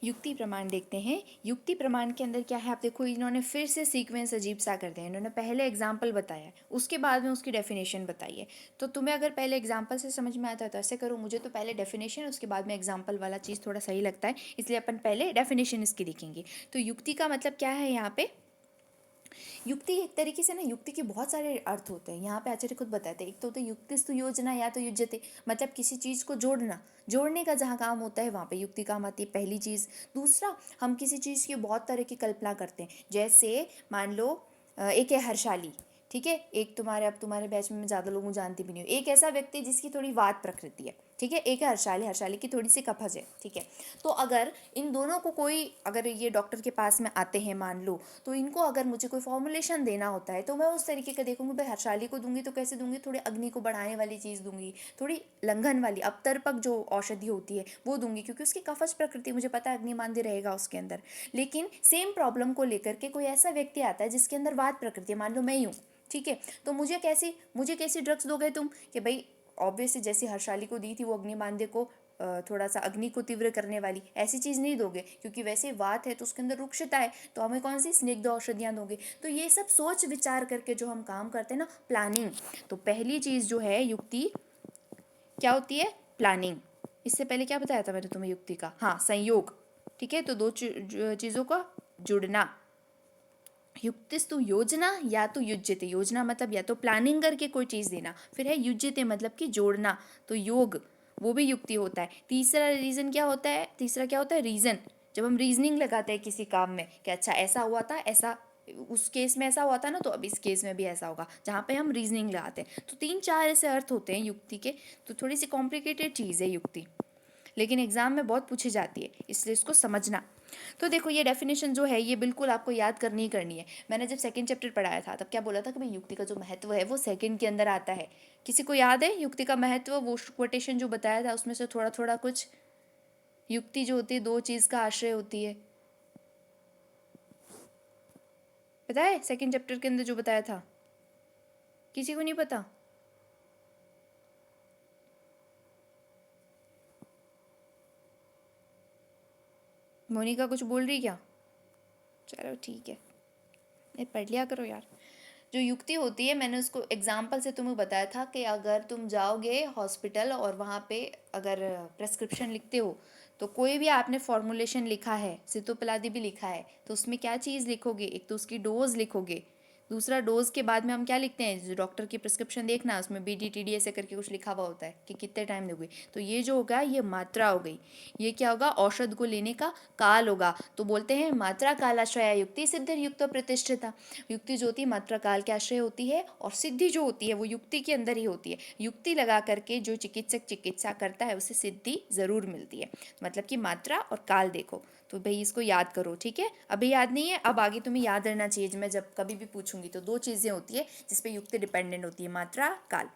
युक्ति प्रमाण देखते हैं। युक्ति प्रमाण के अंदर क्या है, आप देखो इन्होंने फिर से सीक्वेंस अजीब सा कर दिया। इन्होंने पहले एग्जाम्पल बताया है, उसके बाद में उसकी डेफिनेशन बताई है। तो तुम्हें अगर पहले एग्जाम्पल से समझ में आता है तो ऐसे करो, मुझे तो पहले डेफिनेशन उसके बाद में एग्जाम्पल वाला चीज़ थोड़ा सही लगता है, इसलिए अपन पहले डेफिनेशन इसकी देखेंगे। तो युक्ति का मतलब क्या है यहाँ पे, युक्ति एक तरीके से ना, युक्ति के बहुत सारे अर्थ होते हैं। यहाँ पे आचार्य खुद बताते हैं, एक तो होता है युक्तिस्तु योजना या तो युज्यते, मतलब किसी चीज़ को जोड़ना, जोड़ने का जहाँ काम होता है वहाँ पे युक्ति काम आती है, पहली चीज़। दूसरा, हम किसी चीज़ की बहुत तरह की कल्पना करते हैं, जैसे मान लो एक है हर्षाली, ठीक है, एक तुम्हारे, अब तुम्हारे बैच में मैं ज़्यादा लोगों को जानती भी नहीं हूँ, एक ऐसा व्यक्ति जिसकी थोड़ी वात प्रकृति है, ठीक है, एक है हर्षाली, हर्षाली की थोड़ी सी कफज है, ठीक है। तो अगर इन दोनों को कोई, अगर ये डॉक्टर के पास में आते हैं मान लो, तो इनको अगर मुझे कोई फॉर्मुलेशन देना होता है तो मैं उस तरीके का देखूंगी, भाई हर्षाली को दूंगी तो कैसे दूंगी, थोड़ी अग्नि को बढ़ाने वाली चीज़ दूंगी, थोड़ी लंघन वाली अपतर्पक जो औषधि होती है वो दूंगी, क्योंकि उसकी कफज प्रकृति, मुझे पता है अग्निमांद्य रहेगा उसके अंदर। लेकिन सेम प्रॉब्लम को लेकर के कोई ऐसा व्यक्ति आता है जिसके अंदर वात प्रकृति है, मान लो मैं ही हूँ, ठीक है, तो मुझे कैसी ड्रग्स दोगे तुम, कि भाई ऑब्वियसली जैसी हर्षाली को दी थी वो अग्निमांद्य को थोड़ा सा अग्नि को तीव्र करने वाली ऐसी चीज़ नहीं दोगे, क्योंकि वैसे वात है तो उसके अंदर रुक्षता है, तो हमें कौन सी स्निग्ध औषधियाँ दोगे। तो ये सब सोच विचार करके जो हम काम करते हैं ना, प्लानिंग। तो पहली चीज़ जो है युक्ति क्या होती है, प्लानिंग। इससे पहले क्या बताया था मैंने तुम्हें युक्ति का, हाँ, संयोग, ठीक है, तो दो चीज़ों का जुड़ना। युक्तिस्तु योजना या तो युज्यते, योजना मतलब या तो प्लानिंग करके कोई चीज़ देना, फिर है युज्यते मतलब कि जोड़ना, तो योग वो भी युक्ति होता है। तीसरा रीज़न क्या होता है, तीसरा क्या होता है, रीज़न, जब हम रीजनिंग लगाते हैं किसी काम में कि अच्छा ऐसा हुआ था, ऐसा उस केस में ऐसा हुआ था ना, तो अब इस केस में भी ऐसा होगा, जहाँ पे हम रीजनिंग लगाते हैं। तो 3-4 ऐसे अर्थ होते हैं युक्ति के। तो थोड़ी सी कॉम्प्लिकेटेड चीज़ है युक्ति, लेकिन एग्जाम में बहुत पूछी जाती है, इसलिए इसको समझना। तो देखो ये डेफिनेशन जो है ये बिल्कुल आपको याद करनी ही करनी है। मैंने जब सेकंड चैप्टर पढ़ाया था तब क्या बोला था कि भाई युक्ति का जो महत्व है वो सेकंड के अंदर आता है। किसी को याद है युक्ति का महत्व, वो कोटेशन जो बताया था उसमें से थोड़ा थोड़ा कुछ। युक्ति जो होती है दो चीज़ का आश्रय होती है, पता है सेकंड चैप्टर के अंदर जो बताया था, किसी को नहीं पता? मोनिका कुछ बोल रही क्या? चलो ठीक है, ये पढ़ लिया करो यार। जो युक्ति होती है, मैंने उसको एग्जाम्पल से तुम्हें बताया था कि अगर तुम जाओगे हॉस्पिटल और वहाँ पे अगर प्रेस्क्रिप्शन लिखते हो, तो कोई भी आपने फॉर्मुलेशन लिखा है, सितोपलादी भी लिखा है, तो उसमें क्या चीज़ लिखोगे, एक तो उसकी डोज लिखोगे, दूसरा डोज के बाद में हम क्या लिखते हैं, जो डॉक्टर की प्रिस्क्रिप्शन देखना उसमें BD-TD ऐसे करके कुछ लिखा हुआ होता है कि कितने टाइम दोगे। तो ये जो होगा ये मात्रा हो गई, ये क्या होगा, औषध को लेने का काल होगा। तो बोलते हैं मात्रा कालाश्रया युक्ति सिद्ध युक्त प्रतिष्ठिता। युक्ति जो होती है मात्रा काल के आश्रय होती है, और सिद्धि जो होती है वो युक्ति के अंदर ही होती है। युक्ति लगा करके जो चिकित्सक चिकित्सा करता है उसे सिद्धि ज़रूर मिलती है। मतलब कि मात्रा और काल देखो, तो भाई इसको याद करो, ठीक है। अभी याद नहीं है, अब आगे तुम्हें याद रहना चाहिए, मैं जब कभी भी पूछूंगी तो दो चीज़ें होती है जिसपे युक्ति डिपेंडेंट होती है, मात्रा काल।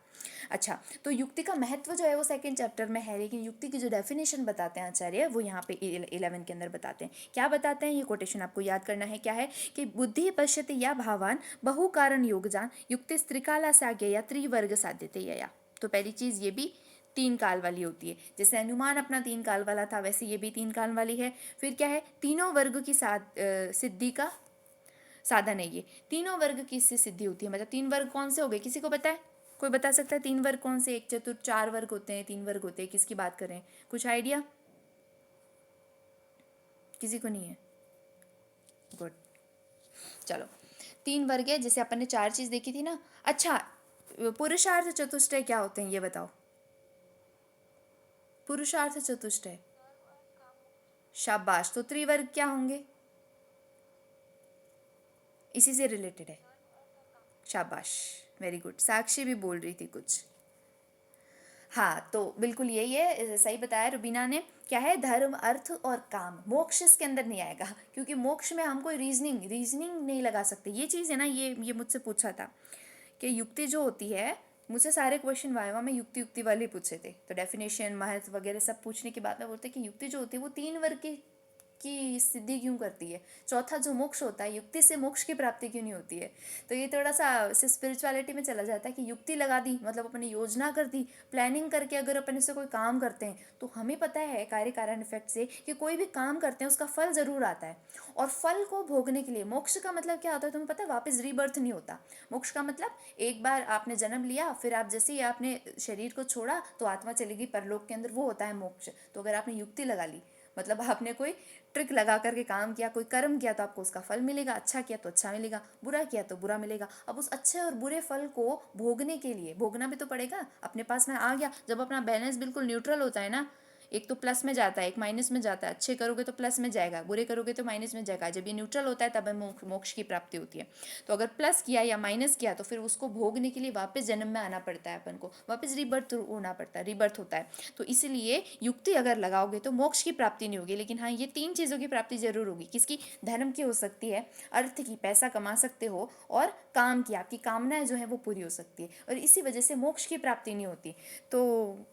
अच्छा, तो युक्ति का महत्व जो है वो सेकंड चैप्टर में है, लेकिन युक्ति की जो डेफिनेशन बताते हैं आचार्य वो यहाँ पे 11 के अंदर बताते हैं। क्या बताते हैं, ये कोटेशन आपको याद करना है, क्या है कि बुद्धि पश्यति या भावान बहु कारण योगजान युक्ति त्रिकाला साज्ञ या त्रिवर्ग साध्यते या। तो पहली चीज़ ये भी 3 काल वाली होती है, जैसे अनुमान अपना 3 काल वाला था वैसे ये भी 3 काल वाली है। फिर क्या है, तीनों वर्ग की सिद्धि का साधन है ये, तीनों वर्ग की इससे सिद्धि होती है। मतलब 3 वर्ग कौन से हो गए, किसी को पता है, कोई बता सकता है 3 वर्ग कौन से, एक चतुर 4 वर्ग होते हैं, 3 वर्ग होते हैं, किसकी बात करें, कुछ आइडिया, किसी को नहीं है, गुड, चलो 3 वर्ग है, जैसे अपन ने 4 चीज़ देखी थी ना। अच्छा, पुरुषार्थ चतुष्टय क्या होते हैं ये बताओ, पुरुषार्थ चतुष्टय, शाबाश, तो त्रिवर्ग क्या होंगे, इसी से रिलेटेड है, शाबाश, वेरी गुड, साक्षी भी बोल रही थी कुछ। हाँ, तो बिल्कुल यही है, सही बताया रुबीना ने। क्या है, धर्म अर्थ और काम, मोक्ष इसके अंदर नहीं आएगा, क्योंकि मोक्ष में हम कोई रीजनिंग नहीं लगा सकते। ये चीज़ है ना, ये मुझसे पूछा था कि युक्ति जो होती है, मुझसे सारे क्वेश्चन वाइवा में युक्ति युक्ति वाले पूछे थे, तो डेफिनेशन महत्व वगैरह सब पूछने के बाद में बोलते हैं कि युक्ति जो होती है वो 3 वर्ग की की सिद्धि क्यों करती है? चौथा जो मोक्ष होता है, युक्ति से मोक्ष की प्राप्ति क्यों नहीं होती है? तो ये थोड़ा सा स्पिरिचुअलिटी में चला जाता है कि युक्ति लगा दी मतलब अपनी योजना कर दी, प्लानिंग करके अगर अपन इससे कोई काम करते हैं तो हमें पता है कार्य कारण इफेक्ट से कि कोई भी काम करते हैं उसका फल ज़रूर आता है। और फल को भोगने के लिए मोक्ष का मतलब क्या होता है तुम्हें पता है? वापस रीबर्थ नहीं होता। मोक्ष का मतलब एक बार आपने जन्म लिया, फिर आप जैसे ही आपने शरीर को छोड़ा तो आत्मा चलेगी परलोक के अंदर, वो होता है मोक्ष। तो अगर आपने युक्ति लगा ली मतलब आपने कोई ट्रिक लगा करके काम किया, कोई कर्म किया तो आपको उसका फल मिलेगा, अच्छा किया तो अच्छा मिलेगा, बुरा किया तो बुरा मिलेगा। अब उस अच्छे और बुरे फल को भोगने के लिए भोगना भी तो पड़ेगा। अपने पास में आ गया, जब अपना बैलेंस बिल्कुल न्यूट्रल होता है ना, एक तो प्लस में जाता है एक माइनस में जाता है, अच्छे करोगे तो प्लस में जाएगा, बुरे करोगे तो माइनस में जाएगा। जब ये न्यूट्रल होता है तब मोक्ष की प्राप्ति होती है। तो अगर प्लस किया या माइनस किया तो फिर उसको भोगने के लिए वापस जन्म में आना पड़ता है, अपन को वापस रीबर्थ होना पड़ता है, रीबर्थ होता है। तो इसीलिए युक्ति अगर लगाओगे तो मोक्ष की प्राप्ति नहीं होगी, लेकिन हाँ ये 3 चीज़ों की प्राप्ति जरूर होगी। किसकी? धर्म की हो सकती है, अर्थ की, पैसा कमा सकते हो, और काम की, आपकी कामनाएं जो है वो पूरी हो सकती है। और इसी वजह से मोक्ष की प्राप्ति नहीं होती। तो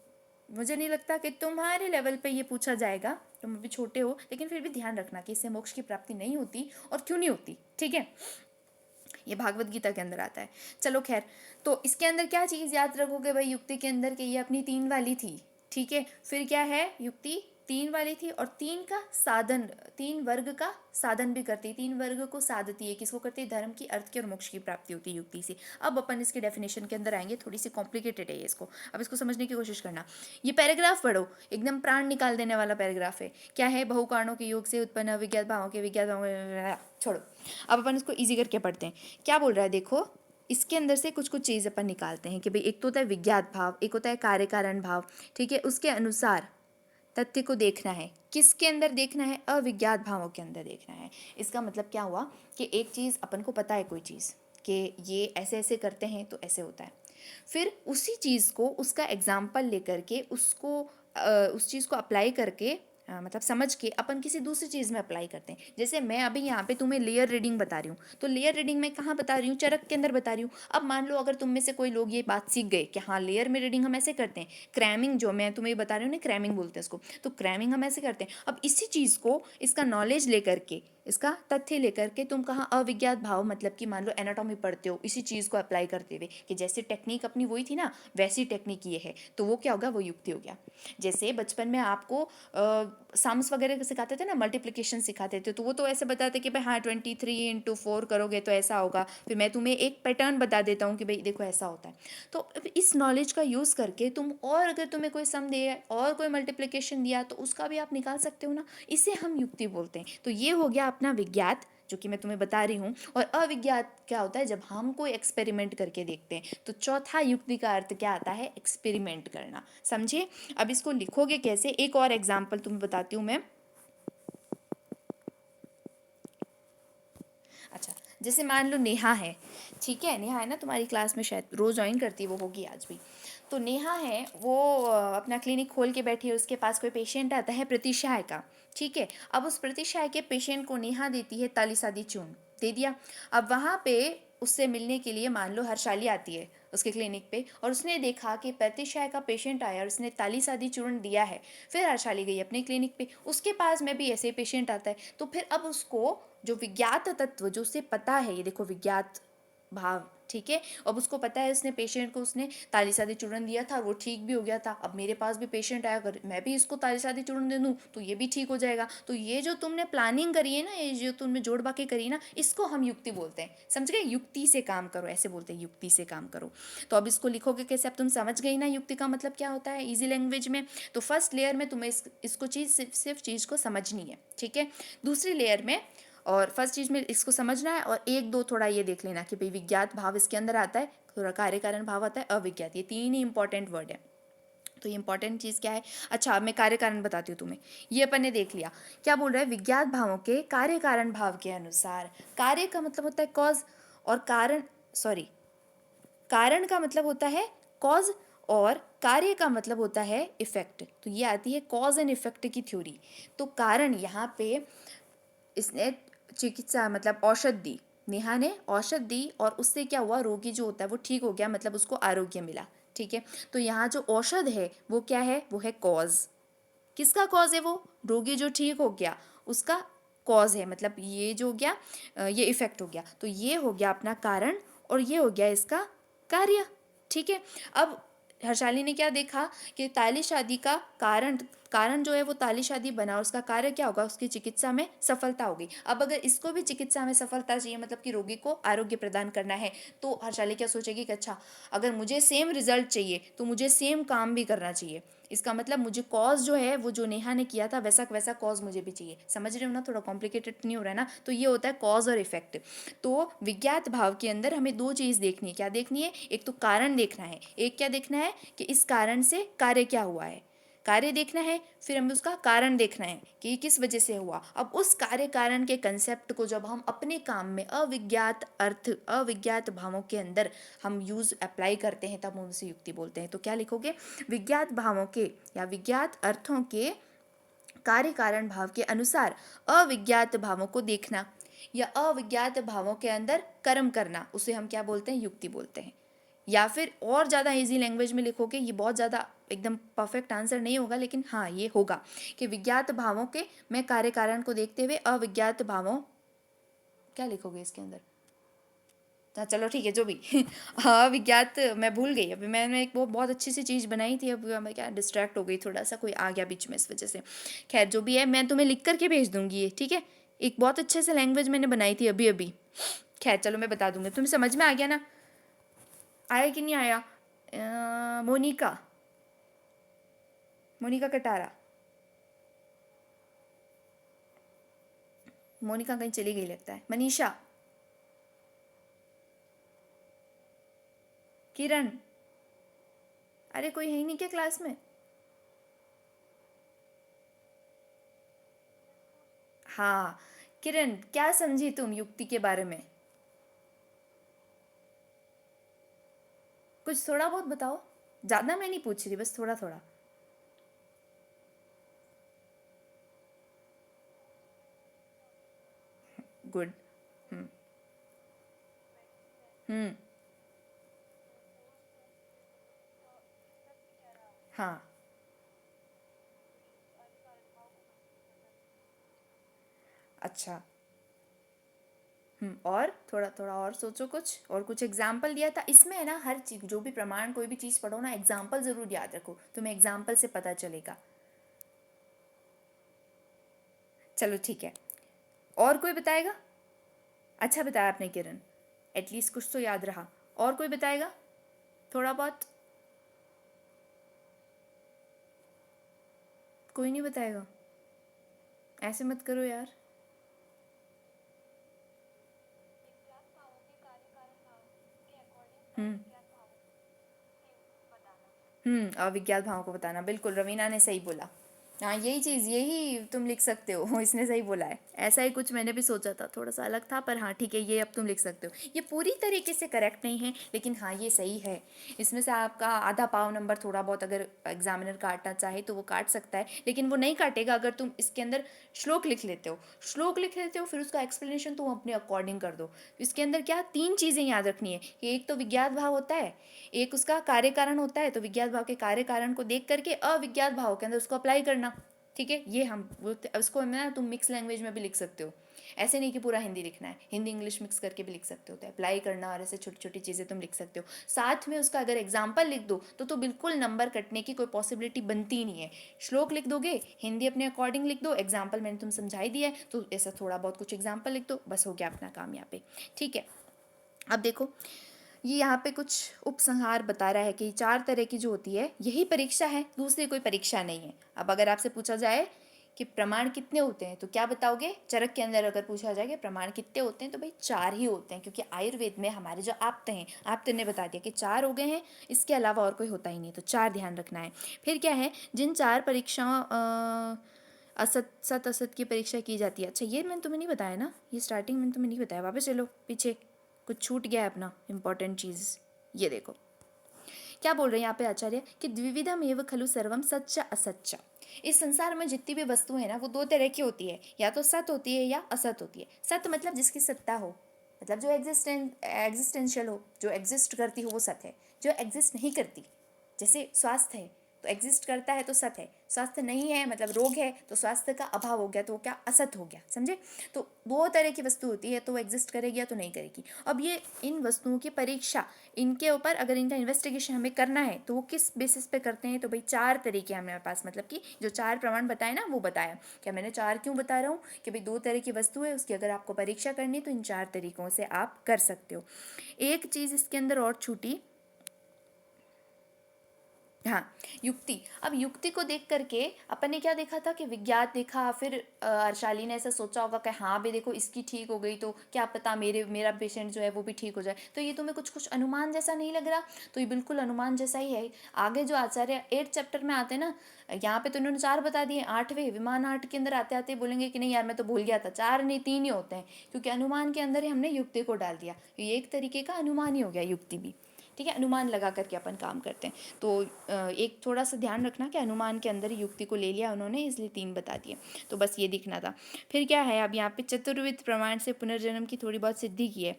मुझे नहीं लगता कि तुम्हारे लेवल पे ये पूछा जाएगा, तुम अभी छोटे हो, लेकिन फिर भी ध्यान रखना कि इससे मोक्ष की प्राप्ति नहीं होती और क्यों नहीं होती, ठीक है? ये भागवत गीता के अंदर आता है। चलो खैर, तो इसके अंदर क्या चीज़ याद रखोगे भाई युक्ति के अंदर कि ये अपनी 3 वाली थी, ठीक है? फिर क्या है, युक्ति 3 वाली थी और 3 का साधन, 3 वर्ग का साधन भी करती है, 3 वर्ग को साधती है। किसको करती है? धर्म की, अर्थ की और मोक्ष की प्राप्ति होती है युक्ति से। अब अपन इसके डेफिनेशन के अंदर आएंगे, थोड़ी सी कॉम्प्लिकेटेड है ये, इसको अब इसको समझने की कोशिश करना। ये पैराग्राफ पढ़ो, एकदम प्राण निकाल देने वाला पैराग्राफ है। क्या है? बहुकारणों के योग से उत्पन्न विज्ञात भावों के विज्ञात भावों, छोड़ो, अब अपन इसको ईजी करके पढ़ते हैं। क्या बोल रहा है देखो, इसके अंदर से कुछ कुछ चीज़ अपन निकालते हैं कि भाई एक तो होता है विज्ञात भाव, एक होता है कार्य कारण भाव, ठीक है? उसके अनुसार तथ्य को देखना है। किसके अंदर देखना है? अविज्ञात भावों के अंदर देखना है। इसका मतलब क्या हुआ कि एक चीज़ अपन को पता है, कोई चीज़ कि ये ऐसे ऐसे करते हैं तो ऐसे होता है, फिर उसी चीज़ को, उसका एग्जाम्पल लेकर के उसको उस चीज़ को अप्लाई करके मतलब समझ के अपन किसी दूसरी चीज़ में अप्लाई करते हैं। जैसे मैं अभी यहाँ पे तुम्हें लेयर रीडिंग बता रही हूँ, तो लेयर रीडिंग मैं कहाँ बता रही हूँ? चरक के अंदर बता रही हूँ। अब मान लो अगर तुम में से कोई लोग ये बात सीख गए कि हाँ लेयर में रीडिंग हम ऐसे करते हैं, क्रैमिंग जो मैं तुम्हें बता रही हूँ ना, क्रैमिंग बोलते हैं इसको, तो क्रैमिंग हम ऐसे करते हैं। अब इसी चीज़ को, इसका नॉलेज लेकर के, इसका तथ्य लेकर के तुम कहाँ अविज्ञात भाव, मतलब कि मान लो एनाटॉमी पढ़ते हो, इसी चीज़ को अप्लाई करते हुए कि जैसे टेक्निक अपनी वही थी ना, वैसी टेक्निक ये है, तो वो क्या होगा? वो युक्ति हो गया। जैसे बचपन में आपको सम्स वगैरह सिखाते थे ना, मल्टीप्लिकेशन सिखाते थे, तो वो तो ऐसे बताते कि भाई हाँ 23 × 4 करोगे तो ऐसा होगा। फिर मैं तुम्हें एक पैटर्न बता देता हूँ कि भाई देखो ऐसा होता है। तो अब इस नॉलेज का यूज़ करके तुम, और अगर तुम्हें कोई सम दिया और कोई मल्टीप्लिकेशन दिया तो उसका भी आप निकाल सकते हो ना, इसे हम युक्ति बोलते हैं। तो ये हो गया अपना विज्ञात, जो कि मैं तुम्हें बता रही हूँ। और अविज्ञात क्या होता है? जब हम कोई एक्सपेरिमेंट करके देखते हैं। तो चौथा युक्ति का अर्थ क्या आता है? एक्सपेरिमेंट करना, समझे? अब इसको लिखोगे कैसे? एक और एग्जाम्पल तुम्हें बताती हूँ मैं। अच्छा, जैसे मान लो नेहा है, ठीक है? नेहा है ना तुम्हारी क्लास में, शायद रोज़ ज्वाइन करती है, वो होगी आज भी। तो नेहा है, वो अपना क्लिनिक खोल के बैठी है, उसके पास कोई पेशेंट आता है प्रतिशाय का, ठीक है? अब उस प्रतिशाय के पेशेंट को नेहा देती है ताली सादी चूर्ण, दे दिया। अब वहाँ पे उससे मिलने के लिए मान लो हर्षाली आती है उसके क्लिनिक पे, और उसने देखा कि प्रतिशाय का पेशेंट आया और उसने ताली सादी चूर्ण दिया है। फिर हर्षाली गई अपने क्लिनिक पे, उसके पास में भी ऐसे पेशेंट आता है। तो फिर अब उसको जो विज्ञात तत्व, जो उसे पता है, ये देखो विज्ञात भाव, ठीक है? अब उसको पता है, उसने पेशेंट को उसने ताली सादी चूर्ण दिया था, वो ठीक भी हो गया था। अब मेरे पास भी पेशेंट आया, अगर मैं भी इसको ताली सादी चूर्ण दे दूँ तो ये भी ठीक हो जाएगा। तो ये जो तुमने प्लानिंग करी है ना, ये जो तुमने जोड़ बाकी करी ना, इसको हम युक्ति बोलते हैं, समझ गए? युक्ति से काम करो, ऐसे बोलते हैं, युक्ति से काम करो। तो अब इसको लिखोगे कैसे? अब तुम समझ गई ना युक्ति का मतलब क्या होता है ईजी लैंग्वेज में। तो फर्स्ट लेयर में तुम्हें इसको चीज़ सिर्फ चीज़ को समझनी है, ठीक है? दूसरी लेयर में, और फर्स्ट चीज़ में इसको समझना है, और एक दो थोड़ा ये देख लेना कि भाई विज्ञात भाव इसके अंदर आता है, थोड़ा कार्य कारण भाव आता है, अविज्ञात, ये 3 ही इंपॉर्टेंट वर्ड है। तो ये इंपॉर्टेंट चीज़ क्या है? अच्छा, अब मैं कार्य कारण बताती हूँ तुम्हें। ये अपन ने देख लिया। क्या बोल रहा है? विज्ञात भावों के कार्य कारण भाव के अनुसार। कार्य का मतलब होता है कॉज, और कारण, सॉरी, कारण का मतलब होता है कॉज, और कार्य का मतलब होता है इफेक्ट। तो ये आती है कॉज एंड इफेक्ट की थ्योरी। तो कारण, यहाँ पे इसने चिकित्सा मतलब औषध दी, नेहा ने औषध दी, और उससे क्या हुआ? रोगी जो होता है वो ठीक हो गया, मतलब उसको आरोग्य मिला, ठीक है? तो यहाँ जो औषध है वो क्या है? वो है कॉज, किसका कॉज है? वो रोगी जो ठीक हो गया उसका कॉज है, मतलब ये जो हो गया ये इफेक्ट हो गया, तो ये हो गया अपना कारण और ये हो गया इसका कार्य। ठीक है। अब हर्षाली ने क्या देखा कि ताली शादी का कारण कारण जो है वो ताली शादी बना और उसका कार्य क्या होगा? उसकी चिकित्सा में सफलता होगी। अब अगर इसको भी चिकित्सा में सफलता चाहिए, मतलब कि रोगी को आरोग्य प्रदान करना है, तो हर्षाली क्या सोचेगी कि अच्छा, अगर मुझे सेम रिजल्ट चाहिए तो मुझे सेम काम भी करना चाहिए। इसका मतलब मुझे कॉज जो है वो जो नेहा ने किया था वैसा वैसा कॉज मुझे भी चाहिए। समझ रहे हो ना? थोड़ा कॉम्प्लिकेटेड नहीं हो रहा है ना? तो ये होता है कॉज और इफेक्ट। तो विज्ञात भाव के अंदर हमें दो चीज़ देखनी है। क्या देखनी है? एक तो कारण देखना है, एक क्या देखना है कि इस कारण से कार्य क्या हुआ है, कार्य देखना है। फिर हमें उसका कारण देखना है कि ये किस वजह से हुआ। अब उस कार्य कारण के कंसेप्ट को जब हम अपने काम में अविज्ञात अर्थ अविज्ञात भावों के अंदर हम यूज अप्लाई करते हैं, तब हम उसे युक्ति बोलते हैं। तो क्या लिखोगे? विज्ञात भावों के या विज्ञात अर्थों के कार्य कारण भाव के अनुसार अविज्ञात भावों को देखना या अविज्ञात भावों के अंदर कर्म करना, उसे हम क्या बोलते हैं? युक्ति बोलते हैं। या फिर और ज़्यादा इजी लैंग्वेज में लिखोगे, ये बहुत ज़्यादा एकदम परफेक्ट आंसर नहीं होगा, लेकिन हाँ ये होगा कि विज्ञात भावों के मैं कार्य कारण को देखते हुए अविज्ञात भावों, क्या लिखोगे इसके अंदर? हाँ चलो ठीक है, जो भी हाँ विज्ञात, मैं भूल गई अभी, मैंने एक वो बहुत अच्छी सी चीज़ बनाई थी, अब मैं क्या डिस्ट्रैक्ट हो गई, थोड़ा सा कोई आ गया बीच में इस वजह से। खैर जो भी है, मैं तुम्हें लिख करके भेज दूंगी ये, ठीक है? एक बहुत अच्छे से लैंग्वेज मैंने बनाई थी अभी अभी। खैर चलो मैं बता दूंगी, तुम्हें समझ में आ गया ना? आया कि नहीं आया? मोनिका, मोनिका कटारा, मोनिका कहीं चली गई लगता है। मनीषा, किरण, अरे कोई है ही नहीं क्या क्लास में? हाँ किरण, क्या समझी तुम युक्ति के बारे में? कुछ थोड़ा बहुत बताओ, ज़्यादा मैं नहीं पूछ रही, बस थोड़ा थोड़ा। गुड। हम्म। हम्म। हाँ। अच्छा। और थोड़ा थोड़ा और सोचो, कुछ एग्जाम्पल दिया था इसमें है ना। हर चीज, जो भी प्रमाण कोई भी चीज़ पढ़ो ना, एग्जाम्पल ज़रूर याद रखो, तुम्हें एग्जाम्पल से पता चलेगा। चलो ठीक है, और कोई बताएगा? अच्छा बताया आपने किरण, एटलीस्ट कुछ तो याद रहा। और कोई बताएगा थोड़ा बहुत? कोई नहीं बताएगा? ऐसे मत करो यार। हम्म। अविज्ञात भावों को बताना, बिल्कुल रवीना ने सही बोला। हाँ यही चीज़, यही तुम लिख सकते हो इसने सही बोला है। ऐसा ही कुछ मैंने भी सोचा था, थोड़ा सा अलग था, पर हाँ ठीक है, ये अब तुम लिख सकते हो। ये पूरी तरीके से करेक्ट नहीं है, लेकिन हाँ ये सही है। इसमें से आपका आधा पाव नंबर थोड़ा बहुत अगर एग्जामिनर काटना चाहे तो वो काट सकता है, लेकिन वो नहीं काटेगा अगर तुम इसके अंदर श्लोक लिख लेते हो। श्लोक लिख लेते हो, फिर उसका एक्सप्लेनेशन तुम अपने अकॉर्डिंग कर दो। इसके अंदर क्या तीन चीज़ें याद रखनी है कि एक तो विज्ञात भाव होता है, एक उसका कार्य कारण होता है, तो विज्ञात भाव के कार्य कारण को देख करके अविज्ञात भाव के अंदर उसको अप्लाई करना। ठीक है, ये हम उसको ना तुम मिक्स लैंग्वेज में भी लिख सकते हो। ऐसे नहीं कि पूरा हिंदी लिखना है, हिंदी इंग्लिश मिक्स करके भी लिख सकते हो, तो अप्लाई करना और ऐसे छोटी छोटी चीज़ें तुम लिख सकते हो। साथ में उसका अगर एग्जाम्पल लिख दो तो बिल्कुल नंबर कटने की कोई पॉसिबिलिटी बनती ही नहीं है। श्लोक लिख दोगे, हिंदी अपने अकॉर्डिंग लिख दो, एग्जाम्पल मैंने तुम समझाई दिया है, तो ऐसा थोड़ा बहुत कुछ एग्जाम्पल लिख दो, बस हो गया अपना काम यहाँ पे। ठीक है। अब देखो, ये यहाँ पे कुछ उपसंहार बता रहा है कि चार तरह की जो होती है यही परीक्षा है, दूसरी कोई परीक्षा नहीं है। अब अगर आपसे पूछा जाए कि प्रमाण कितने होते हैं तो क्या बताओगे? चरक के अंदर अगर पूछा जाए कि प्रमाण कितने होते हैं तो भाई चार ही होते हैं, क्योंकि आयुर्वेद में हमारे जो आप्त हैं, आप्त ने बता दिया कि चार हो गए हैं, इसके अलावा और कोई होता ही नहीं, तो चार ध्यान रखना है। फिर क्या है, जिन चार परीक्षाओं असत सत असत की परीक्षा की जाती है। अच्छा ये मैंने तुम्हें नहीं बताया ना, ये स्टार्टिंग में तुम्हें नहीं बताया, वापस चलो पीछे, कुछ छूट गया है अपना इंपॉर्टेंट चीज़। ये देखो क्या बोल रहे हैं यहाँ पे आचार्य कि द्विविधम एव खलु सर्वम सच्चा असच्चा। इस संसार में जितनी भी वस्तु है ना वो दो तरह की होती है, या तो सत होती है या असत होती है। सत मतलब जिसकी सत्ता हो, मतलब जो एग्जिस्टेंशियल हो, जो एग्जिस्ट करती हो वो सत है। जो एग्जिस्ट नहीं करती, जैसे स्वास्थ्य है, तो एग्जिस्ट करता है तो सत है, स्वास्थ्य नहीं है मतलब रोग है तो स्वास्थ्य का अभाव हो गया, तो वो क्या असत हो गया, समझे। तो दो तरह की वस्तु होती है, तो वो एग्जिस्ट करेगी या तो नहीं करेगी। अब ये इन वस्तुओं की परीक्षा, इनके ऊपर अगर इनका इन्वेस्टिगेशन हमें करना है तो वो किस बेसिस पे करते हैं, तो भाई चार तरीके हैं हमारे पास, मतलब कि जो चार प्रमाण बताए ना वो बताया। क्या मैंने चार क्यों बता रहा हूँ कि भाई दो तरह की वस्तु है, उसकी अगर आपको परीक्षा करनी है तो इन चार तरीकों से आप कर सकते हो। एक चीज़ इसके अंदर और छूटी, हाँ, युक्ति। अब युक्ति को देख करके अपन ने क्या देखा था कि विज्ञात देखा, फिर अर्शाली ने ऐसा सोचा होगा कि हाँ भाई देखो इसकी ठीक हो गई तो क्या पता मेरा पेशेंट जो है वो भी ठीक हो जाए। तो ये तुम्हें कुछ कुछ अनुमान जैसा नहीं लग रहा? तो ये बिल्कुल अनुमान जैसा ही है। आगे जो आचार्य 8 चैप्टर में आते हैं ना, यहाँ पे तो इन्होंने चार बता दिए, आठवें विमान आठ के अंदर आते आते बोलेंगे कि नहीं यार मैं तो भूल गया था, चार नहीं तीन ही होते हैं, क्योंकि अनुमान के अंदर ही हमने युक्ति को डाल दिया। ये एक तरीके का अनुमान ही हो गया युक्ति भी, ठीक है। अनुमान लगा करके अपन काम करते हैं। तो एक थोड़ा सा ध्यान रखना कि अनुमान के अंदर ही युक्ति को ले लिया उन्होंने, इसलिए तीन बता दिए। तो बस ये दिखना था। फिर क्या है, अब यहाँ पे चतुर्विध प्रमाण से पुनर्जन्म की थोड़ी बहुत सिद्धि की है,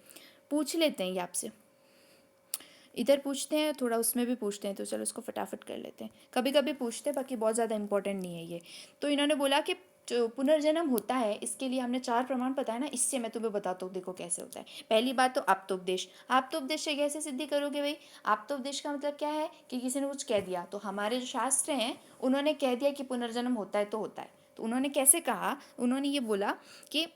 पूछ लेते हैं ये आपसे। इधर पूछते हैं थोड़ा, उसमें भी पूछते हैं, तो चलो उसको फटाफट कर लेते हैं। कभी कभी पूछते हैं, बाकी बहुत ज़्यादा इंपॉर्टेंट नहीं है ये। तो इन्होंने बोला कि जो पुनर्जन्म होता है इसके लिए हमने चार प्रमाण बताया ना, इससे मैं तुम्हें बताता हूँ देखो कैसे होता है। पहली बात तो आप्तोपदेश। आप्तोपदेश से कैसे सिद्धि करोगे भाई? आप्तोपदेश का मतलब क्या है कि किसी ने कुछ कह दिया, तो हमारे जो शास्त्र हैं उन्होंने कह दिया कि पुनर्जन्म होता है तो होता है। तो उन्होंने कैसे कहा? उन्होंने ये बोला कि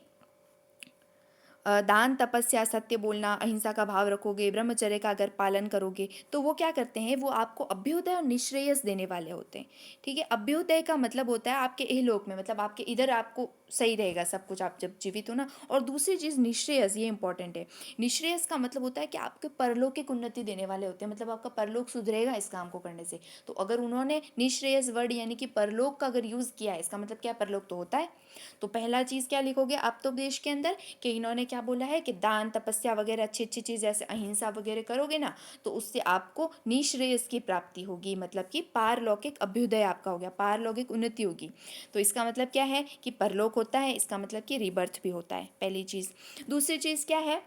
दान तपस्या सत्य बोलना, अहिंसा का भाव रखोगे, ब्रह्मचर्य का अगर पालन करोगे तो वो क्या करते हैं, वो आपको अभ्युदय और निश्रेयस देने वाले होते हैं। ठीक है, अभ्युदय का मतलब होता है आपके इहलोक में, मतलब आपके इधर आपको सही रहेगा सब कुछ आप जब जीवित हो ना। और दूसरी चीज़ निश्रेयस, ये इंपॉर्टेंट है। निश्रेयस का मतलब होता है कि आपके परलोकिक उन्नति देने वाले होते हैं, मतलब आपका परलोक सुधरेगा इस काम को करने से। तो अगर उन्होंने निश्रेयस वर्ड यानी कि परलोक का अगर यूज़ किया है, इसका मतलब क्या, परलोक तो होता है। तो पहला चीज़ क्या लिखोगे आप्तोपदेश के अंदर, कि इन्होंने क्या बोला है कि दान तपस्या वगैरह अच्छी अच्छी चीज़ जैसे अहिंसा वगैरह करोगे ना, तो उससे आपको निश्रेयस की प्राप्ति होगी, मतलब कि पारलौकिक अभ्युदय आपका हो गया, पारलौकिक उन्नति होगी। तो इसका मतलब क्या है कि परलोक होता है, इसका मतलब कि रीबर्थ भी होता है, पहली चीज़। दूसरी चीज़ क्या है,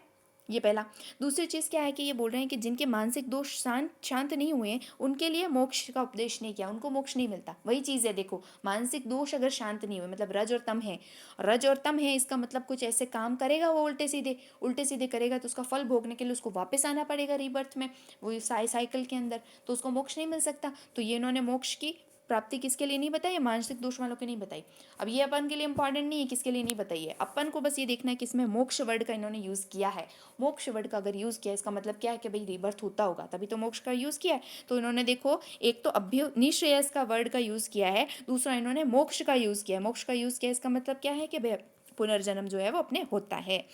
ये पहला। दूसरी चीज़ क्या है कि ये बोल रहे हैं कि जिनके मानसिक दोष शांत शांत नहीं हुए हैं उनके लिए मोक्ष का उपदेश नहीं किया, उनको मोक्ष नहीं मिलता। वही चीज़ है, देखो मानसिक दोष अगर शांत नहीं हुए, मतलब रज और तम है, रज और तम है इसका मतलब कुछ ऐसे काम करेगा वो उल्टे सीधे करेगा, तो उसका फल भोगने के लिए उसको वापस आना पड़ेगा रीबर्थ में, वो साइकिल के अंदर, तो उसको मोक्ष नहीं मिल सकता। तो ये इन्होंने मोक्ष की प्राप्ति किसके लिए नहीं बताई, मानसिक दोष वालों के नहीं बताई। अब ये अपन के लिए इंपॉर्टेंट नहीं है किसके लिए नहीं बताई है, अपन को बस ये देखना है कि इसमें मोक्ष वर्ड का इन्होंने यूज़ किया है। मोक्ष वर्ड का अगर यूज़ किया इसका मतलब क्या है कि भाई रीबर्थ होता होगा तभी तो मोक्ष का यूज़ किया है। तो इन्होंने देखो एक तो अभ्यु निश्रेयस का वर्ड का यूज़ किया है, दूसरा इन्होंने मोक्ष का यूज़ किया है। मोक्ष का यूज़ किया इसका मतलब क्या है कि भाई पुनर्जन्म जो है वो अपने होता है।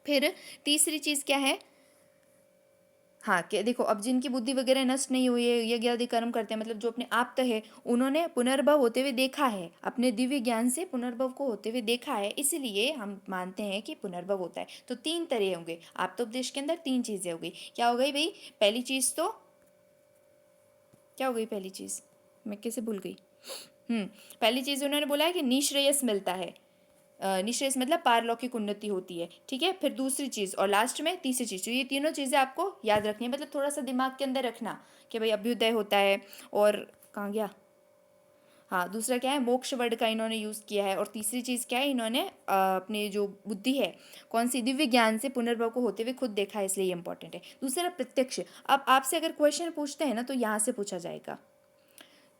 फिर तीसरी चीज़ क्या है, हाँ कि देखो अब जिनकी बुद्धि वगैरह नष्ट नहीं हुई है, यज्ञ आदि कर्म करते हैं, मतलब जो अपने आप्त है उन्होंने पुनर्भव होते हुए देखा है, अपने दिव्य ज्ञान से पुनर्भव को होते हुए देखा है, इसलिए हम मानते हैं कि पुनर्भव होता है। तो तीन तरह होंगे आप्तोपदेश के अंदर, तीन चीज़ें हो गई। क्या हो गई भाई, पहली चीज़ तो क्या हो गई, पहली चीज़ मैं कैसे भूल गई, पहली चीज़ उन्होंने बोला है कि निश्रेयस मिलता है, निश्रेयस मतलब पारलौकिक उन्नति होती है, ठीक है। फिर दूसरी चीज़ और लास्ट में तीसरी चीज़, तो ये तीनों चीज़ें आपको याद रखनी है, मतलब थोड़ा सा दिमाग के अंदर रखना कि भाई अभ्युदय होता है, और कहाँ गया, हाँ दूसरा क्या है, मोक्ष वर्ड का इन्होंने यूज़ किया है, और तीसरी चीज़ क्या है, इन्होंने अपनी जो बुद्धि है कौन सी, दिव्य ज्ञान से पुनर्भव को होते हुए खुद देखा है, इसलिए ये इंपॉर्टेंट है। दूसरा प्रत्यक्ष। अब आपसे अगर क्वेश्चन पूछते हैं ना तो यहाँ से पूछा जाएगा,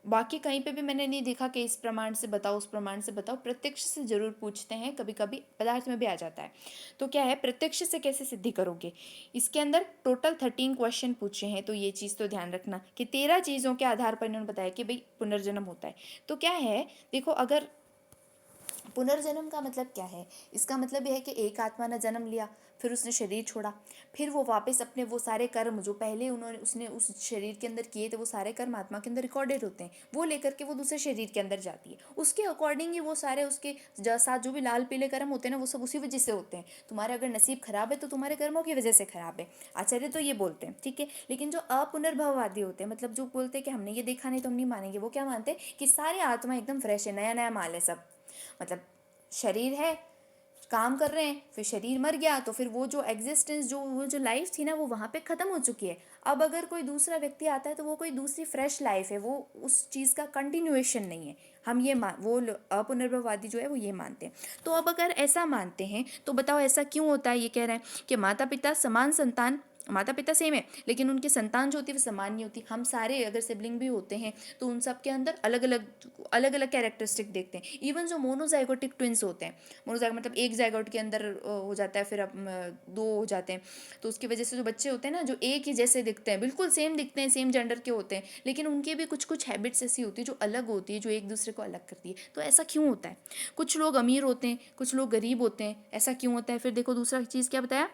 बाकी कहीं पे भी मैंने नहीं देखा कि इस प्रमाण से बताओ उस प्रमाण से बताओ, प्रत्यक्ष से जरूर पूछते हैं, कभी कभी पदार्थ में भी आ जाता है। तो क्या है, प्रत्यक्ष से कैसे सिद्धि करोगे, इसके अंदर टोटल 13 क्वेश्चन पूछे हैं, तो ये चीज़ तो ध्यान रखना कि 13 चीज़ों के आधार पर इन्होंने बताया कि भाई पुनर्जन्म होता है। तो क्या है, देखो अगर पुनर्जन्म का मतलब क्या है, इसका मतलब यह है कि एक आत्मा ने जन्म लिया, फिर उसने शरीर छोड़ा, फिर वो वापस अपने वो सारे कर्म जो पहले उसने उस शरीर के अंदर किए थे, वो सारे कर्म आत्मा के अंदर रिकॉर्डेड होते हैं, वो लेकर के वो दूसरे शरीर के अंदर जाती है, उसके अकॉर्डिंग ही वो सारे उसके साथ जो भी लाल पीले कर्म होते हैं ना वो सब उसी वजह से होते हैं। तुम्हारे अगर नसीब खराब है तो तुम्हारे कर्मों की वजह से खराब है, आचार्य तो ये बोलते हैं, ठीक है। लेकिन जो अपुनर्भववादी होते हैं, मतलब जो बोलते हैं कि हमने ये देखा नहीं तो हम नहीं मानेंगे, वो क्या मानते हैं कि सारे आत्मा एकदम फ्रेश है, नया नया माल है सब, मतलब शरीर है, काम कर रहे हैं, फिर शरीर मर गया तो फिर वो जो एग्जिस्टेंस, जो वो जो लाइफ थी ना, वो वहाँ पे ख़त्म हो चुकी है। अब अगर कोई दूसरा व्यक्ति आता है तो वो कोई दूसरी फ्रेश लाइफ है, वो उस चीज़ का कंटिन्यूएशन नहीं है। हम ये मान वो अपुनर्भववादी जो है वो ये मानते हैं। तो अब अगर ऐसा मानते हैं तो बताओ ऐसा क्यों होता है? ये कह रहे हैं कि माता पिता समान संतान, माता पिता सेम है लेकिन उनकी संतान जो होती है वो समान नहीं होती। हम सारे अगर सिबलिंग भी होते हैं तो उन सब के अंदर अलग अलग कैरेक्टरिस्टिक देखते हैं। इवन जो मोनोजाइगोटिक ट्विंस होते हैं, मोनोजाइगोट मतलब एक जाइगोट के अंदर हो जाता है, फिर अब दो हो जाते हैं, तो उसकी वजह से जो बच्चे होते हैं ना, जो एक ही जैसे दिखते हैं, बिल्कुल सेम दिखते हैं, सेम जेंडर के होते हैं, लेकिन उनके भी कुछ कुछ हैबिट्स ऐसी होती है जो अलग होती है, जो एक दूसरे को अलग करती है। तो ऐसा क्यों होता है? कुछ लोग अमीर होते हैं, कुछ लोग गरीब होते हैं, ऐसा क्यों होता है? फिर देखो दूसरा चीज़ क्या बताया,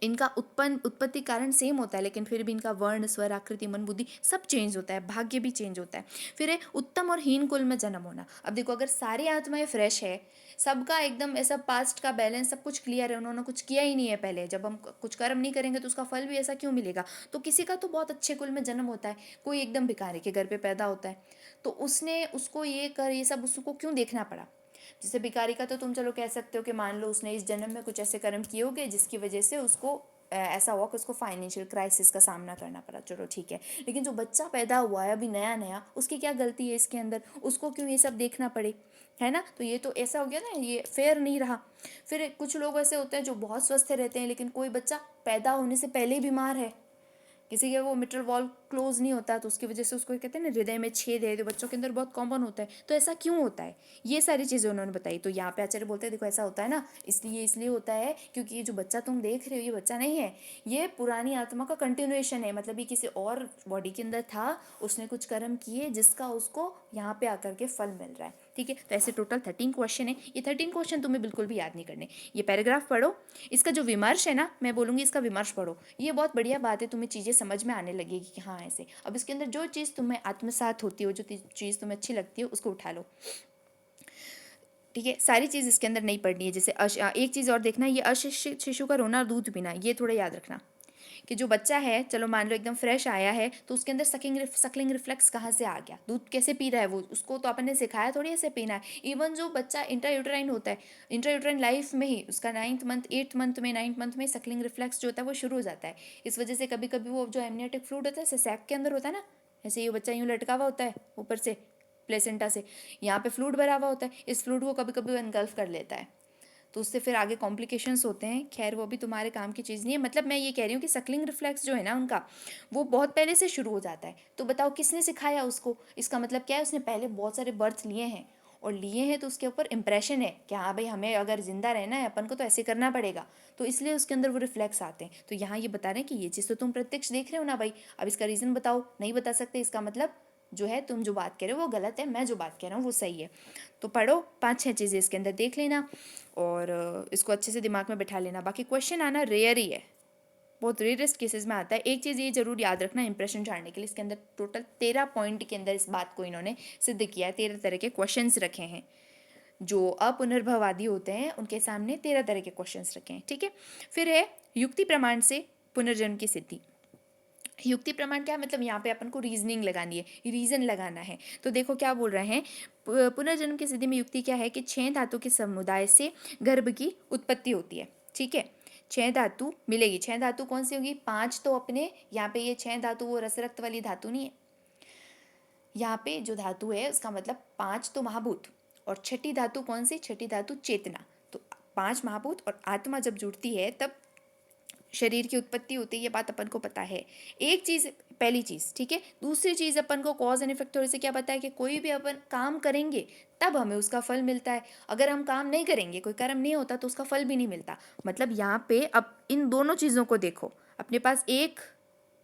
इनका उत्पत्ति कारण सेम होता है लेकिन फिर भी इनका वर्ण, स्वर, आकृति, मन, बुद्धि सब चेंज होता है, भाग्य भी चेंज होता है। फिर है उत्तम और हीन कुल में जन्म होना। अब देखो अगर सारी आत्माएं फ्रेश है, सबका एकदम ऐसा पास्ट का बैलेंस सब कुछ क्लियर है, उन्होंने कुछ किया ही नहीं है पहले, जब हम कुछ कर्म नहीं करेंगे तो उसका फल भी ऐसा क्यों मिलेगा? तो किसी का तो बहुत अच्छे कुल में जन्म होता है, कोई एकदम भिखारी के घर पे पैदा होता है, तो उसने उसको ये सब उसको क्यों देखना पड़ा? जैसे भिखारी का तो तुम चलो कह सकते हो कि मान लो उसने इस जन्म में कुछ ऐसे कर्म किए होंगे जिसकी वजह से उसको ऐसा हुआ कि उसको फाइनेंशियल क्राइसिस का सामना करना पड़ा, चलो ठीक है। लेकिन जो बच्चा पैदा हुआ है अभी नया नया, उसकी क्या गलती है इसके अंदर? उसको क्यों ये सब देखना पड़े? है ना? तो ये तो ऐसा हो गया ना, ये फेयर नहीं रहा। फिर कुछ लोग ऐसे होते हैं जो बहुत स्वस्थ रहते हैं लेकिन कोई बच्चा पैदा होने से पहले ही बीमार है, किसी के वो मिट्रल वॉल क्लोज नहीं होता तो उसकी वजह से उसको कहते हैं ना हृदय में छेद है, तो बच्चों के अंदर बहुत कॉमन होता है। तो ऐसा क्यों होता है? ये सारी चीज़ें उन्होंने बताई। तो यहाँ पे आचार्य बोलते हैं देखो ऐसा होता है ना, इसलिए होता है क्योंकि ये जो बच्चा तुम देख रहे हो ये बच्चा नहीं है, ये पुरानी आत्मा का कंटिन्यूएशन है। मतलब ये किसी और बॉडी के अंदर था, उसने कुछ कर्म किए जिसका उसको यहाँ पे आकर के फल मिल रहा है। ठीक है, तो ऐसे टोटल 13 क्वेश्चन है। ये 13 क्वेश्चन तुम्हें बिल्कुल भी याद नहीं करने। ये पैराग्राफ पढ़ो, इसका जो विमर्श है ना, मैं बोलूँगी इसका विमर्श पढ़ो, ये बहुत बढ़िया बात है, तुम्हें चीज़ें समझ में आने लगेगी कि हाँ ऐसे। अब इसके अंदर जो चीज़ तुम्हें आत्मसात होती हो, जो चीज़ तुम्हें अच्छी लगती है उसको उठा लो। ठीक है, सारी चीज़ इसके अंदर नहीं पढ़नी है। जैसे एक चीज़ और देखना, ये अशिक्षित शिशु का रोना और दूध पीना, ये थोड़ा याद रखना कि जो बच्चा है, चलो मान लो एकदम फ्रेश आया है, तो उसके अंदर सकलिंग रिफ्लेक्स कहाँ से आ गया? दूध कैसे पी रहा है वो? उसको तो अपन ने सिखाया थोड़ी ऐसे पीना है। इवन जो बच्चा इंट्रायूटराइन होता है, इंट्रायूटराइन लाइफ में ही उसका 9th मंथ 8th मंथ में 9th मंथ में सकलिंग रिफ्लेक्स जो होता है वो शुरू हो जाता है। इस वजह से कभी कभी वो जो एमनियोटिक फ्लूइड होता है सैक के अंदर होता है ना, ऐसे ये बच्चा यूँ लटका हुआ होता है ऊपर से प्लेसेंटा से, यहाँ पे फ्लूइड भरा हुआ होता है, इस फ्लूइड को कभी कभी एनगल्फ कर लेता है, तो उससे फिर आगे कॉम्प्लिकेशंस होते हैं। खैर वो भी तुम्हारे काम की चीज़ नहीं है। मतलब मैं ये कह रही हूँ कि सकलिंग रिफ्लेक्स जो है ना उनका, वो बहुत पहले से शुरू हो जाता है। तो बताओ किसने सिखाया उसको? इसका मतलब क्या है, उसने पहले बहुत सारे बर्थ लिए हैं, और लिए हैं तो उसके ऊपर इंप्रेशन है कि हाँ भाई हमें अगर जिंदा रहना है अपन को तो ऐसे करना पड़ेगा, तो इसलिए उसके अंदर वो रिफ्लेक्स आते हैं। तो यहाँ ये बता रहे हैं कि ये चीज़ तो तुम प्रत्यक्ष देख रहे हो ना भाई, अब इसका रीज़न बताओ, नहीं बता सकते, इसका मतलब जो है तुम जो बात कह रहे हो वो गलत है, मैं जो बात कह रहा हूँ वो सही है। तो पढ़ो, 5-6 चीज़ें इसके अंदर देख लेना और इसको अच्छे से दिमाग में बैठा लेना। बाकी क्वेश्चन आना रेयर ही है, बहुत रेयरेस्ट केसेस में आता है। एक चीज़ ये जरूर याद रखना, इंप्रेशन झाड़ने के लिए इसके अंदर टोटल 13 पॉइंट के अंदर इस बात को इन्होंने सिद्ध किया है। 13 तरह के क्वेश्चंस रखे हैं, जो अपुनर्भववादी होते हैं उनके सामने 13 तरह के क्वेश्चंस रखे हैं। ठीक है, फिर है युक्ति प्रमाण से पुनर्जन्म की सिद्धि। युक्ति प्रमाण क्या है? मतलब यहाँ पे अपन को रीजनिंग लगानी है, रीजन लगाना है। तो देखो क्या बोल रहे हैं, पुनर्जन्म की स्थिति में युक्ति क्या है कि 6 धातु के समुदाय से गर्भ की उत्पत्ति होती है। ठीक है, 6 धातु मिलेगी। 6 धातु कौन सी होगी? 5 तो अपने यहाँ पे, ये 6 धातु वो रस रक्त वाली धातु नहीं है, यहाँ पे जो धातु है उसका मतलब 5 तो महाभूत, और छठी धातु कौन सी? छठी धातु चेतना। तो 5 महाभूत और आत्मा जब जुड़ती है तब शरीर की उत्पत्ति होती है, ये बात अपन को पता है। एक चीज़, पहली चीज़, ठीक है। दूसरी चीज़ अपन को कॉज एंड इफेक्ट थोड़े से क्या पता है कि कोई भी अपन काम करेंगे तब हमें उसका फल मिलता है, अगर हम काम नहीं करेंगे, कोई कर्म नहीं होता तो उसका फल भी नहीं मिलता। मतलब यहाँ पे अब इन दोनों चीज़ों को देखो, अपने पास एक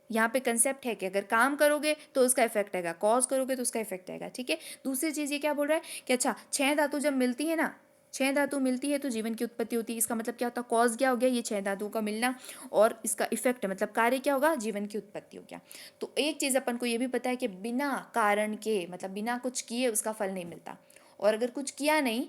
यहाँ पे कंसेप्ट है कि अगर काम करोगे तो उसका इफेक्ट आएगा, कॉज करोगे तो उसका इफेक्ट आएगा। ठीक है, दूसरी चीज़ ये क्या बोल रहा है कि अच्छा 6 धातु जब मिलती है ना, 6 धातु मिलती है तो जीवन की उत्पत्ति होती है। इसका मतलब क्या होता है? कॉज क्या हो गया? ये 6 धातुओं का मिलना, और इसका इफेक्ट मतलब कार्य क्या होगा? जीवन की उत्पत्ति हो गया। तो एक चीज़ अपन को ये भी पता है कि बिना कारण के, मतलब बिना कुछ किए उसका फल नहीं मिलता, और अगर कुछ किया नहीं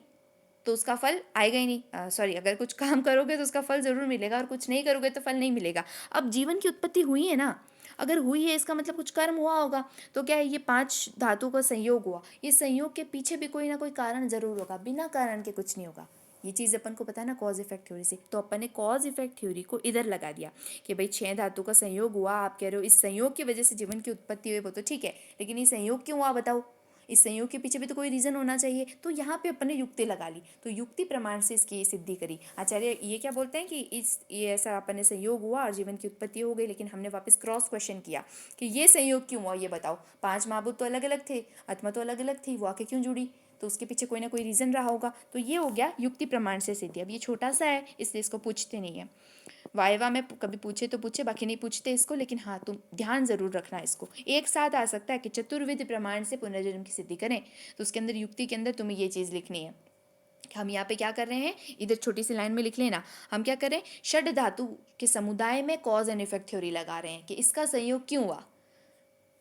तो उसका फल आएगा ही नहीं। सॉरी, अगर कुछ काम करोगे तो उसका फल ज़रूर मिलेगा, और कुछ नहीं करोगे तो फल नहीं मिलेगा। अब जीवन की उत्पत्ति हुई है ना, अगर हुई है इसका मतलब कुछ कर्म हुआ होगा। तो क्या है, ये 5 धातु का संयोग हुआ, ये संयोग के पीछे भी कोई ना कोई कारण ज़रूर होगा, बिना कारण के कुछ नहीं होगा। ये चीज़ अपन को पता है ना कॉज इफेक्ट थ्योरी से, तो अपन ने कॉज इफेक्ट थ्योरी को इधर लगा दिया कि भाई 6 धातु का संयोग हुआ, आप कह रहे हो इस संयोग की वजह से जीवन की उत्पत्ति हुई, वो तो ठीक है, लेकिन ये संयोग क्यों हुआ बताओ, इस संयोग के पीछे भी तो कोई रीज़न होना चाहिए। तो यहाँ पे अपन ने युक्ति लगा ली, तो युक्ति प्रमाण से इसकी ये सिद्धि करी। आचार्य ये क्या बोलते हैं कि ये ऐसा अपन ने संयोग हुआ और जीवन की उत्पत्ति हो गई, लेकिन हमने वापस क्रॉस क्वेश्चन किया कि ये संयोग क्यों हुआ, ये बताओ। 5 महाभूत तो अलग अलग थे, आत्मा तो अलग अलग थी, वो आके क्यों जुड़ी, तो उसके पीछे कोई ना कोई रीज़न रहा होगा। तो ये हो गया युक्ति प्रमाण से सिद्धि। अब ये छोटा सा है इसलिए इसको पूछते नहीं है, वाइवा में कभी पूछे तो पूछे, बाकी नहीं पूछते इसको, लेकिन हाँ तुम ध्यान जरूर रखना इसको। एक साथ आ सकता है कि चतुर्विध प्रमाण से पुनर्जन्म की सिद्धि करें, तो उसके अंदर युक्ति के अंदर तुम्हें ये चीज़ लिखनी है। हम यहाँ पे क्या कर रहे हैं, इधर छोटी सी लाइन में लिख लेना, हम क्या करें, षड धातु के समुदाय में कॉज एंड इफेक्ट थ्योरी लगा रहे हैं कि इसका संयोग क्यों हुआ।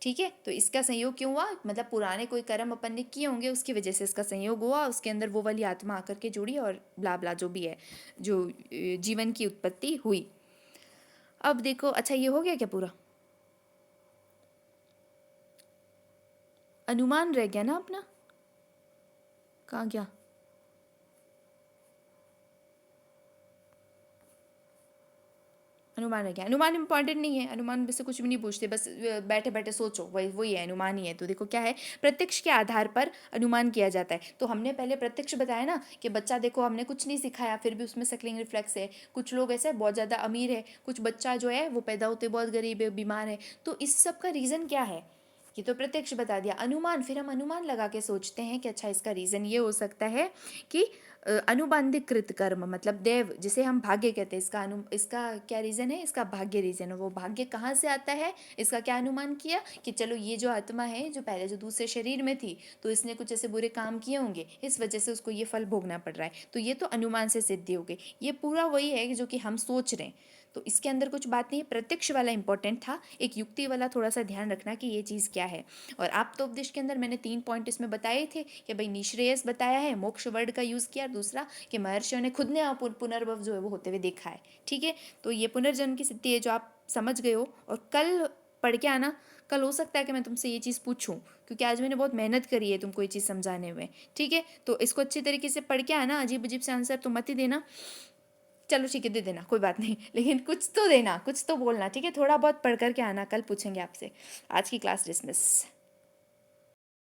ठीक है, तो इसका संयोग क्यों हुआ, मतलब पुराने कोई कर्म अपन ने किए होंगे उसकी वजह से इसका संयोग हुआ, उसके अंदर वो वाली आत्मा आकर के जुड़ी और ब्ला ब्ला जो भी है, जो जीवन की उत्पत्ति हुई। अब देखो, अच्छा ये हो गया क्या पूरा, अनुमान रह गया ना अपना, कहाँ गया, अनुमान रह गया। अनुमान इंपॉर्टेंट नहीं है, अनुमान में से कुछ भी नहीं पूछते, बस बैठे बैठे सोचो, वही है, अनुमान ही है। तो देखो क्या है, प्रत्यक्ष के आधार पर अनुमान किया जाता है। तो हमने पहले प्रत्यक्ष बताया ना कि बच्चा देखो हमने कुछ नहीं सिखाया फिर भी उसमें सकलिंग रिफ्लेक्स है, कुछ लोग ऐसे बहुत ज़्यादा अमीर है, कुछ बच्चा जो है वो पैदा होते बहुत गरीब है, बीमार है, तो इस सब का रीज़न क्या है, ये तो प्रत्यक्ष बता दिया। अनुमान, फिर हम अनुमान लगा के सोचते हैं कि अच्छा इसका रीज़न ये हो सकता है कि अनुबंधिकृत कर्म, मतलब देव जिसे हम भाग्य कहते हैं, इसका क्या रीज़न है, इसका भाग्य रीज़न है। वो भाग्य कहाँ से आता है, इसका क्या अनुमान किया कि चलो ये जो आत्मा है जो पहले जो दूसरे शरीर में थी, तो इसने कुछ ऐसे बुरे काम किए होंगे, इस वजह से उसको ये फल भोगना पड़ रहा है, तो ये तो अनुमान से सिद्धि हो गई। ये पूरा वही है जो कि हम सोच रहे हैं, तो इसके अंदर कुछ बात नहीं है। प्रत्यक्ष वाला इंपॉर्टेंट था, एक युक्ति वाला थोड़ा सा ध्यान रखना कि ये चीज़ क्या है। और आप तो उपदेश के अंदर मैंने 3 पॉइंट इसमें बताए थे कि भाई निश्रेयस बताया है, मोक्ष वर्ड का यूज़ किया, दूसरा कि महर्षियों ने खुद ने पुनर्भव जो है वो होते हुए देखा है। ठीक है, तो ये पुनर्जन्म की सिद्धि है जो आप समझ गए हो, और कल पढ़ के आना, कल हो सकता है कि मैं तुमसे ये चीज़ पूछूं, क्योंकि आज मैंने बहुत मेहनत करी है तुमको ये चीज़ समझाने में। ठीक है, तो इसको अच्छी तरीके से पढ़ के आना, अजीब अजीब से आंसर तो मत ही देना। चलो ठीक है, दे देना, कोई बात नहीं, लेकिन कुछ तो देना, कुछ तो बोलना। ठीक है, थोड़ा बहुत पढ़ कर के आना, कल पूछेंगे आपसे। आज की क्लास डिसमिस।